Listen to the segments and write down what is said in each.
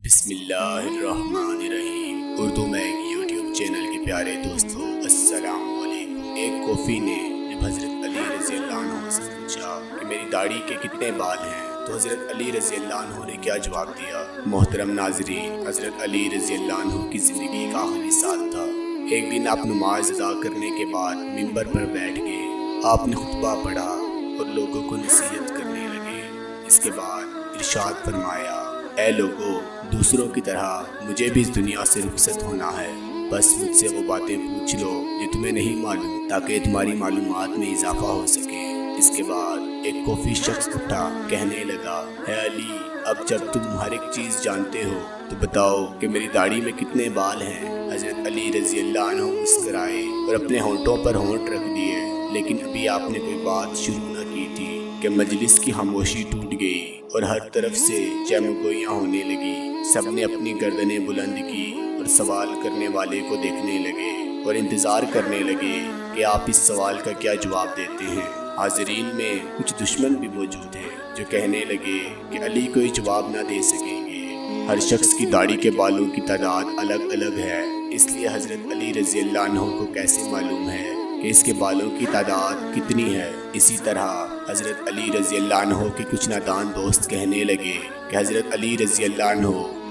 بسم اللہ الرحمن الرحیم۔ اردو میں یوٹیوب چینل کے پیارے دوستوں السلام علیکم۔ ایک کوفی نے جب حضرت علی رضی اللہ عنہ سے پوچھا کہ میری داڑھی کے کتنے بال ہیں تو حضرت علی رضی اللہ عنہ نے کیا جواب دیا؟ محترم ناظرین، حضرت علی رضی اللہ عنہ کی زندگی کا آخری سال تھا۔ ایک دن آپ نماز ادا کرنے کے بعد ممبر پر بیٹھ گئے۔ آپ نے خطبہ پڑھا اور لوگوں کو نصیحت کرنے لگے۔ اس کے بعد ارشاد فرمایا، اے لوگو، دوسروں کی طرح مجھے بھی اس دنیا سے رخصت ہونا ہے، بس مجھ سے وہ باتیں پوچھ لو جو تمہیں نہیں معلوم تاکہ تمہاری معلومات میں اضافہ ہو سکے۔ اس کے بعد ایک کوفی شخص اٹھا، کہنے لگا، اے علی، اب جب تم ہر ایک چیز جانتے ہو تو بتاؤ کہ میری داڑھی میں کتنے بال ہیں؟ حضرت علی رضی اللہ عنہ مسکرائے اور اپنے ہونٹوں پر ہونٹ رکھ دیے، لیکن ابھی آپ نے کوئی بات شروع نہ کی تھی کہ مجلس کی خاموشی ٹوٹ گئی اور ہر طرف سے چمگوئیاں ہونے لگی۔ سب نے اپنی گردنیں بلند کی اور سوال کرنے والے کو دیکھنے لگے اور انتظار کرنے لگے کہ آپ اس سوال کا کیا جواب دیتے ہیں۔ حاضرین میں کچھ دشمن بھی موجود ہیں جو کہنے لگے کہ علی کوئی جواب نہ دے سکیں گے۔ ہر شخص کی داڑھی کے بالوں کی تعداد الگ الگ ہے، اس لیے حضرت علی رضی اللہ عنہ کو کیسے معلوم ہے کہ اس کے بالوں کی تعداد کتنی ہے؟ اسی طرح حضرت علی رضی اللہ عنہ کے کچھ نادان دوست کہنے لگے کہ حضرت علی رضی اللہ عنہ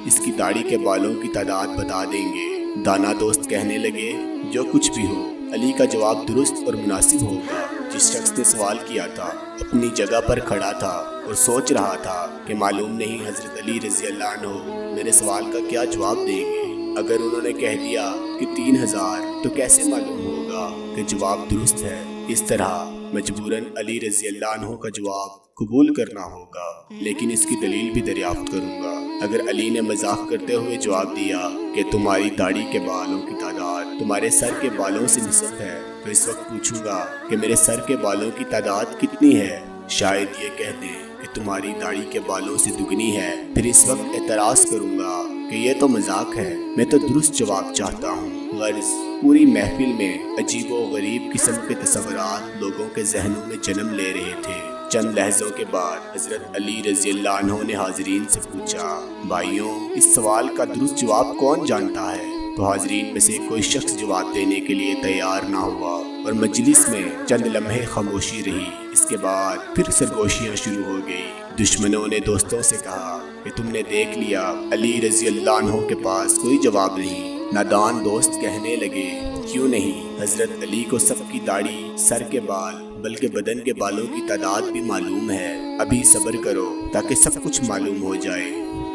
اس کی داڑھی کے بالوں کی تعداد بتا دیں گے۔ دانا دوست کہنے لگے، جو کچھ بھی ہو، علی کا جواب درست اور مناسب ہوگا۔ جس شخص نے سوال کیا تھا اپنی جگہ پر کھڑا تھا اور سوچ رہا تھا کہ معلوم نہیں حضرت علی رضی اللہ عنہ میرے سوال کا کیا جواب دیں گے۔ اگر انہوں نے کہہ دیا کہ 3000 تو کیسے معلوم ہوگا کہ جواب درست ہے؟ اس طرح مجبوراً علی رضی اللہ عنہ کا جواب قبول کرنا ہوگا، لیکن اس کی دلیل بھی دریافت کروں گا۔ اگر علی نے مذاق کرتے ہوئے جواب دیا کہ تمہاری داڑھی کے بالوں کی تعداد تمہارے سر کے بالوں سے نصف ہے، تو اس وقت پوچھوں گا کہ میرے سر کے بالوں کی تعداد کتنی ہے؟ شاید یہ کہہ دیں کہ تمہاری داڑھی کے بالوں سے دگنی ہے، پھر اس وقت اعتراض کروں گا کہ یہ تو مذاق ہے، میں تو درست جواب چاہتا ہوں۔ غرض پوری محفل میں عجیب و غریب قسم کے تصورات لوگوں کے ذہنوں میں جنم لے رہے تھے۔ چند لحظوں کے بعد حضرت علی رضی اللہ عنہ نے حاضرین سے پوچھا، بھائیوں، اس سوال کا درست جواب کون جانتا ہے؟ تو حاضرین میں سے کوئی شخص جواب دینے کے لیے تیار نہ ہوا اور مجلس میں چند لمحے خاموشی رہی۔ اس کے بعد پھر سرگوشیاں شروع ہو گئی۔ دشمنوں نے دوستوں سے کہا کہ تم نے دیکھ لیا، علی رضی اللہ عنہ کے پاس کوئی جواب نہیں۔ نادان دوست کہنے لگے، کیوں نہیں؟ حضرت علی کو سب کی داڑھی، سر کے بال، بلکہ بدن کے بالوں کی تعداد بھی معلوم ہے۔ ابھی صبر کرو تاکہ سب کچھ معلوم ہو جائے۔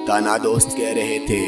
دانا دوست کہہ رہے تھے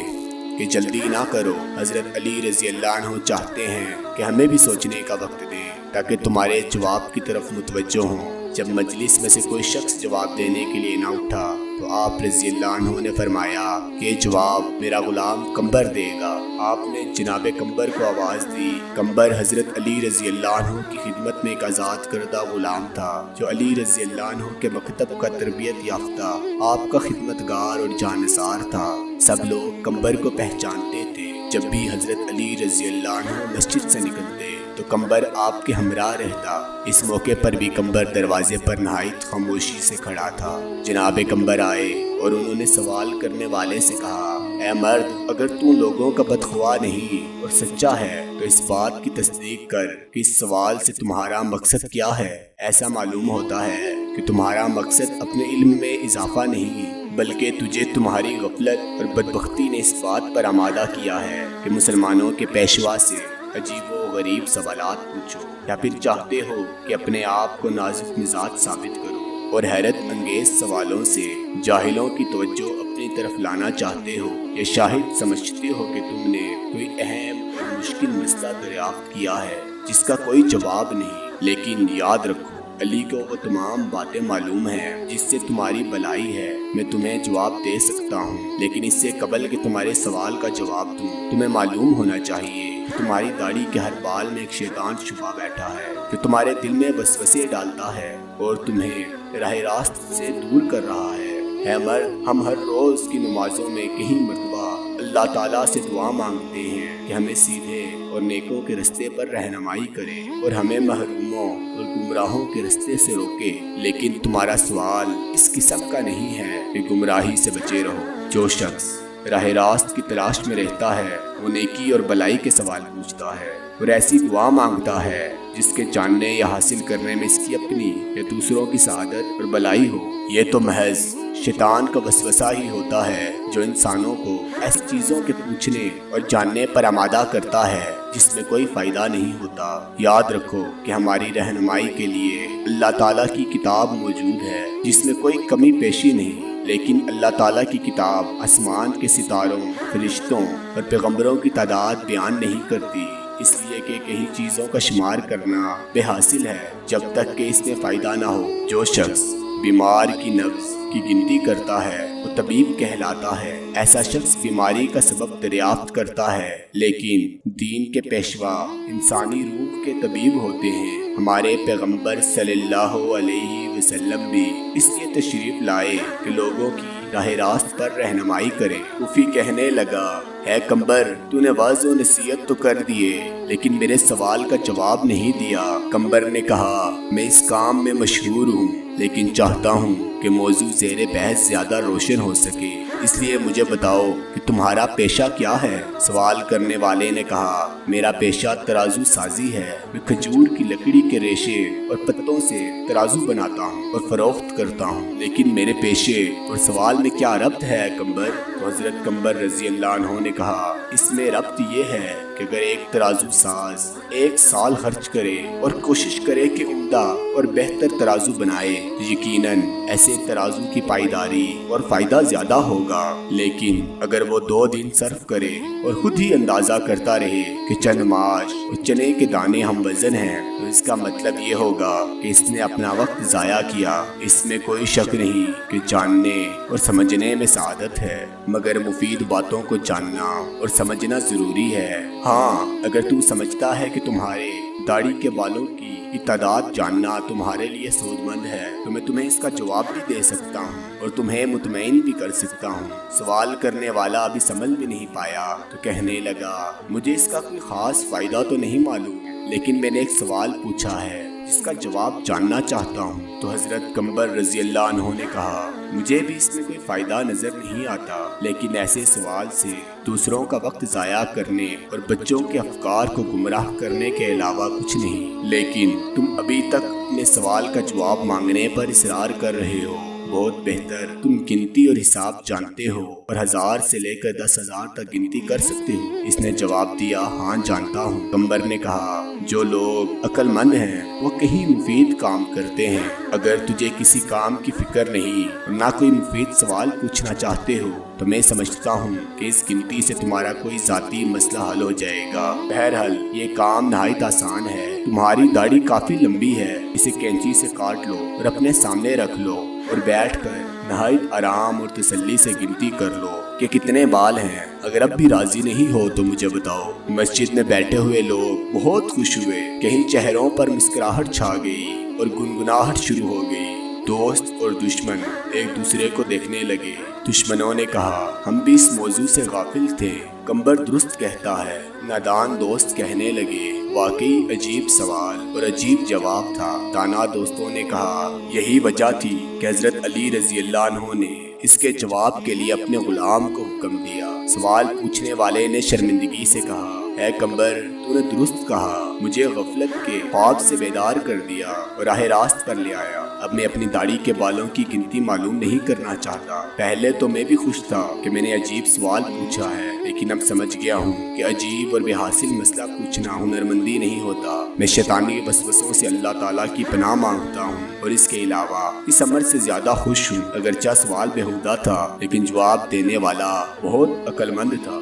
کہ جلدی نہ کرو، حضرت علی رضی اللہ عنہ چاہتے ہیں کہ ہمیں بھی سوچنے کا وقت دیں تاکہ تمہارے جواب کی طرف متوجہ ہوں۔ جب مجلس میں سے کوئی شخص جواب دینے کے لیے نہ اٹھا تو آپ رضی اللہ عنہ نے فرمایا کہ یہ جواب میرا غلام قمبر دے گا۔ آپ نے جناب قمبر کو آواز دی۔ قمبر حضرت علی رضی اللہ عنہ کی خدمت میں ایک آزاد کردہ غلام تھا جو علی رضی اللہ عنہ کے مکتب کا تربیت یافتہ آپ کا خدمتگار اور جانثار تھا۔ سب لوگ قمبر کو پہچانتے تھے۔ جب بھی حضرت علی رضی اللہ عنہ مسجد سے نکلتے تو قمبر آپ کے ہمراہ رہتا۔ اس موقع پر بھی قمبر دروازے پر نہایت خاموشی سے کھڑا تھا۔ جناب قمبر آئے اور انہوں نے سوال کرنے والے سے کہا، اے مرد، اگر تو لوگوں کا بدخواہ نہیں اور سچا ہے تو اس بات کی تصدیق کر کہ اس سوال سے تمہارا مقصد کیا ہے۔ ایسا معلوم ہوتا ہے کہ تمہارا مقصد اپنے علم میں اضافہ نہیں، بلکہ تجھے تمہاری غفلت اور بدبختی نے اس بات پر آمادہ کیا ہے کہ مسلمانوں کے پیشوا سے عجیب و غریب سوالات پوچھو، یا پھر چاہتے ہو کہ اپنے آپ کو نازک مزاج ثابت کرو اور حیرت انگیز سوالوں سے جاہلوں کی توجہ اپنی طرف لانا چاہتے ہو، یا شاہد سمجھتے ہو کہ تم نے کوئی اہم اور مشکل مسئلہ دریافت کیا ہے جس کا کوئی جواب نہیں۔ لیکن یاد رکھو، علی کو وہ تمام باتیں معلوم ہیں جس سے تمہاری بلائی ہے۔ میں تمہیں جواب دے سکتا ہوں، لیکن اس سے قبل کہ تمہارے سوال کا جواب دوں، تمہیں معلوم ہونا چاہیے کہ تمہاری داڑھی کے ہر بال میں ایک شیطان چھپا بیٹھا ہے جو تمہارے دل میں وسوسے ڈالتا ہے اور تمہیں راہ راست سے دور کر رہا ہے۔ اے مرد، ہم ہر روز کی نمازوں میں کئی مرتبہ اللہ تعالیٰ سے دعا مانگتے ہیں کہ ہمیں سیدھے اور نیکوں کے رستے پر رہنمائی کرے اور ہمیں محروموں اور گمراہوں کے رستے سے روکے، لیکن تمہارا سوال اس قسم کا نہیں ہے کہ گمراہی سے بچے رہو۔ جو شخص راہ راست کی تلاش میں رہتا ہے وہ نیکی اور بلائی کے سوال پوچھتا ہے اور ایسی دعا مانگتا ہے جس کے جاننے یا حاصل کرنے میں اس کی اپنی یا دوسروں کی سعادت اور بلائی ہو۔ یہ تو محض شیطان کا وسوسہ ہی ہوتا ہے جو انسانوں کو ایسی چیزوں کے پوچھنے اور جاننے پر آمادہ کرتا ہے جس میں کوئی فائدہ نہیں ہوتا۔ یاد رکھو کہ ہماری رہنمائی کے لیے اللہ تعالیٰ کی کتاب موجود ہے جس میں کوئی کمی پیشی نہیں، لیکن اللہ تعالیٰ کی کتاب آسمان کے ستاروں، فرشتوں اور پیغمبروں کی تعداد بیان نہیں کرتی، اس لیے کہ کئی چیزوں کا شمار کرنا بے حاصل ہے جب تک کہ اس میں فائدہ نہ ہو۔ جو شخص بیمار کی نبض کی گنتی کرتا ہے وہ طبیب کہلاتا ہے۔ ایسا شخص بیماری کا سبب دریافت کرتا ہے، لیکن دین کے پیشوا انسانی روح کے طبیب ہوتے ہیں۔ ہمارے پیغمبر صلی اللہ علیہ وسلم بھی اس لیے تشریف لائے کہ لوگوں کی راہ راست پر رہنمائی کرے۔ کوفی کہنے لگا، اے کمبر، تو نے واضح و نصیحت تو کر دیے لیکن میرے سوال کا جواب نہیں دیا۔ کمبر نے کہا، میں اس کام میں مشہور ہوں لیکن چاہتا ہوں کہ موضوع زیر بحث زیادہ روشن ہو سکے، اس لیے مجھے بتاؤ کہ تمہارا پیشہ کیا ہے؟ سوال کرنے والے نے کہا، میرا پیشہ ترازو سازی ہے، میں کھجور کی لکڑی کے ریشے اور پتوں سے ترازو بناتا ہوں اور فروخت کرتا ہوں، لیکن میرے پیشے اور سوال میں کیا ربط ہے کمبر؟ تو حضرت کمبر رضی اللہ عنہ نے کہا، اس میں ربط یہ ہے کہ اگر ایک ترازو ساز 1 سال خرچ کرے اور کوشش کرے کہ عمدہ اور بہتر ترازو بنائے، یقیناً ایسے ترازو کی پائیداری اور فائدہ زیادہ ہوگا، لیکن اگر وہ 2 دن صرف کرے اور خود ہی اندازہ کرتا رہے کہ چند ماش اور چنے کے دانے ہم وزن ہیں، تو اس کا مطلب یہ ہوگا کہ اس نے اپنا وقت ضائع کیا۔ اس میں کوئی شک نہیں کہ جاننے اور سمجھنے میں سعادت ہے، مگر مفید باتوں کو جاننا اور سمجھنا ضروری ہے۔ ہاں، اگر تم سمجھتا ہے کہ تمہارے داڑھی کے بالوں کی تعداد جاننا تمہارے لیے سود مند ہے تو میں تمہیں اس کا جواب بھی دے سکتا ہوں اور تمہیں مطمئن بھی کر سکتا ہوں۔ سوال کرنے والا ابھی سمجھ بھی نہیں پایا تو کہنے لگا، مجھے اس کا کوئی خاص فائدہ تو نہیں معلوم، لیکن میں نے ایک سوال پوچھا ہے جس کا جواب جاننا چاہتا ہوں۔ تو حضرت کمبر رضی اللہ عنہ نے کہا، مجھے بھی اس میں کوئی فائدہ نظر نہیں آتا، لیکن ایسے سوال سے دوسروں کا وقت ضائع کرنے اور بچوں کے افکار کو گمراہ کرنے کے علاوہ کچھ نہیں، لیکن تم ابھی تک اپنے سوال کا جواب مانگنے پر اصرار کر رہے ہو۔ بہت بہتر، تم گنتی اور حساب جانتے ہو اور 1000 سے لے کر 10,000 تک گنتی کر سکتے ہو؟ اس نے جواب دیا، ہاں جانتا ہوں۔ کمبر نے کہا، جو لوگ عقل مند ہیں وہ کہیں مفید کام کرتے ہیں۔ اگر تجھے کسی کام کی فکر نہیں اور نہ کوئی مفید سوال پوچھنا چاہتے ہو تو میں سمجھتا ہوں کہ اس گنتی سے تمہارا کوئی ذاتی مسئلہ حل ہو جائے گا۔ بہرحال یہ کام نہایت آسان ہے۔ تمہاری داڑھی کافی لمبی ہے، اسے کینچی سے کاٹ لو اور اپنے سامنے رکھ لو اور بیٹھ کر نہایت آرام اور تسلی سے گنتی کر لو کہ کتنے بال ہیں۔ اگر اب بھی راضی نہیں ہو تو مجھے بتاؤ۔ مسجد میں بیٹھے ہوئے لوگ بہت خوش ہوئے، کہیں چہروں پر مسکراہٹ چھا گئی اور گنگناہٹ شروع ہو گئی۔ دوست اور دشمن ایک دوسرے کو دیکھنے لگے۔ دشمنوں نے کہا، ہم بھی اس موضوع سے غافل تھے۔ کمبر درست کہتا ہے۔ نادان دوست کہنے لگے، واقعی عجیب سوال اور عجیب جواب تھا۔ دانا دوستوں نے کہا، یہی وجہ تھی کہ حضرت علی رضی اللہ عنہ نے اس کے جواب کے لیے اپنے غلام کو حکم دیا۔ سوال پوچھنے والے نے شرمندگی سے کہا، اے کمبر، تو نے درست کہا، مجھے غفلت کے خواب سے بیدار کر دیا اور راہ راست پر لے آیا۔ اب میں اپنی داڑھی کے بالوں کی گنتی معلوم نہیں کرنا چاہتا۔ پہلے تو میں بھی خوش تھا کہ میں نے عجیب سوال پوچھا ہے، لیکن اب سمجھ گیا ہوں کہ عجیب اور بے حاصل مسئلہ پوچھنا ہنرمندی نہیں ہوتا۔ میں شیطانی وسوسوں سے اللہ تعالیٰ کی پناہ مانگتا ہوں اور اس کے علاوہ اس عمل سے زیادہ خوش ہوں۔ اگرچہ سوال بےہودہ تھا لیکن جواب دینے والا بہت عقل مند تھا۔